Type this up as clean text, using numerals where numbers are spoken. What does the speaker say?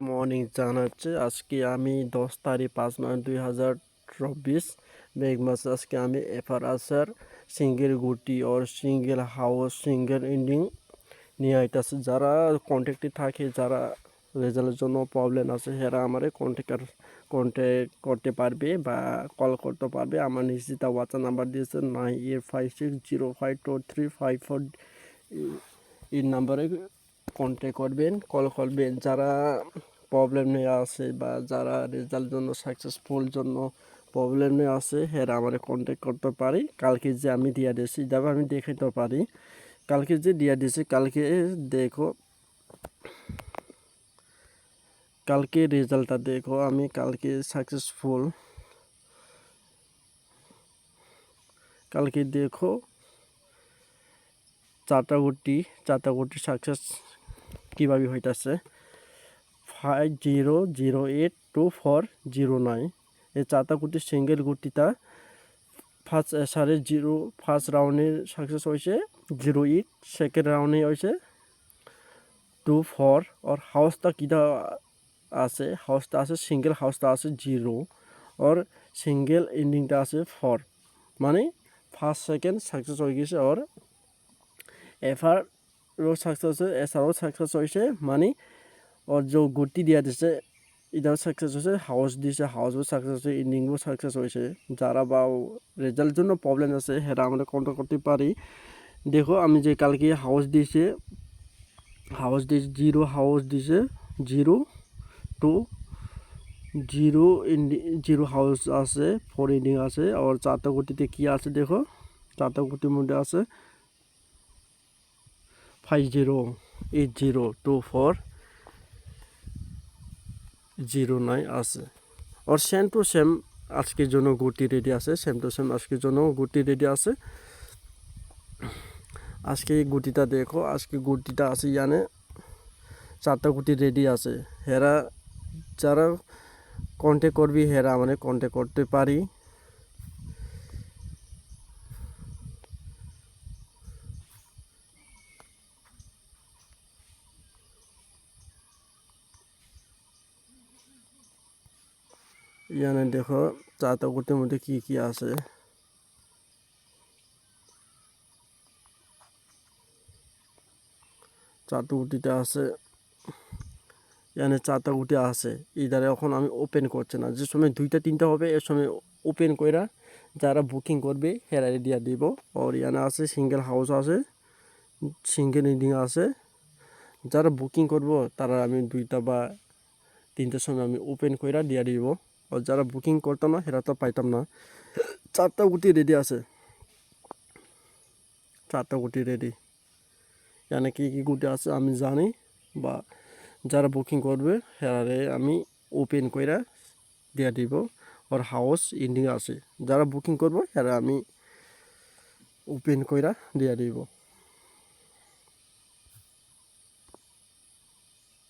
Morning জানাচ্ছে আজকে আমি 10 তারিখ 5 মাস 2024 মেঘ মাস আজকে আমি এফআরআসার সিঙ্গেল গুটি ওর সিঙ্গেল হাউস সিঙ্গেল এন্ডিং নিয়ে আইতাছে। যারা কন্ট্যাক্টে থাকে, যারা রেজাল্টের জন্য প্রবলেম আছে, এরা আমারে কন্ট্যাক্ট করতে পারবে বা কল করতে পারবে। আমার নিশ্চিত হোয়াটসঅ্যাপ নাম্বার দিয়েছে 9856052354। এই নাম্বারে কন্ট্যাক্ট করবেন, কল করবেন। যারা প্রবলেম নিয়ে আছে বা যারা রেজাল্ট জন্য সাকসেসফুল জন্য প্রবলেম নিয়ে আছে, এরা আমার কন্ট্যাক্ট করতে পারি। কালকে যে আমি দিয়া দিয়েছি যাবে আমি দেখাতে পারি। কালকে যে দিয়া দিয়েছি কালকে দেখো, কালকে রেজাল্টটা দেখো। আমি কালকে সাকসেসফুল, কালকে দেখো চারটা গুটি সাকসেস কীভাবে হইতাছে। 50082409 এই চারটা গুটি সিঙ্গেল গুটিটা ফার্স্ট রাউন্ডে সাকসেস হয়েছে 08, সেকেন্ড রাউন্ডে হয়েছে 24। और হাউসটা কীটা আছে, হাউসটা আছে সিঙ্গেল, হাউসটা আছে 0 और সিঙ্গেল এন্ডিংটা আছে 4, মানে ফার্স্ট সেকেন্ড সাকসেস হয়ে গেছে। और এফআরও সাকসেস হয়েছে, এসআরও সাকসেস হয়েছে, মানে और जो গুটি দিয়া দিছে এটাও সাকসেস হয়েছে। হাউস দিছে, হাউসও সাকসেস হয়েছে, এন্ডিংও সাকসেস হয়েছে। যারা বা রেজাল্টের জন্য প্রবলেম আছে সেটা আমরা কন্ট্রোল করতে পারি। দেখো আমি যে কালকে হাউস দিয়েছে 0, হাউস দিছে 0 2 0 0 হাউস আছে, 4 এন্ডিং আছে। আর চারটা গুটিতে কি আছে দেখো, চারটা গুটির মধ্যে আছে 50802409 আছে। আর সেম টু সেম আজকের জন্য গুটি রেডি আছে, সেম টু সেম আজকের জন্য গুটি রেডি আছে। আজকে এই গুটিটা দেখো, আজকে গুটিটা আছে ইয়ানে চারটা গুটি রেডি আছে। হেরা যারা কন্ট্যাক্ট করবি হেরা মানে কন্ট্যাক্ট করতে পারি। ইয়ানে দেখো চারটা গুটির মধ্যে কি কি আছে। চারটা গুটিতে আছে, এখানে চারটা গুটি আছে। ইধারে এখন আমি ওপেন করছি না, যে সময় 2টা 3টা হবে এর সময় ওপেন কইরা যারা বুকিং করবে হেরাই দিয়া দিব। আর এখানে আছে সিঙ্গেল হাউস আছে, সিঙ্গেল এন্ডিং আছে। যারা বুকিং করব তারা আমি 2টা বা 3টার সময় আমি ওপেন কইরা দিয়া দিব। আর যারা বুকিং করতাম না হেরা তো পাইতাম না। চারটা গুটি রেডি আছে, চারটা গুটি রেডি। এখানে কী কী গুটি আছে আমি জানি, বা যারা বুকিং করবে হেরারে আমি ওপেন কইরা দিয়া দিব। আর হাউস এন্ডিং আছে, যারা বুকিং করবো হেরা আমি ওপেন কইরা দিয়া দিব।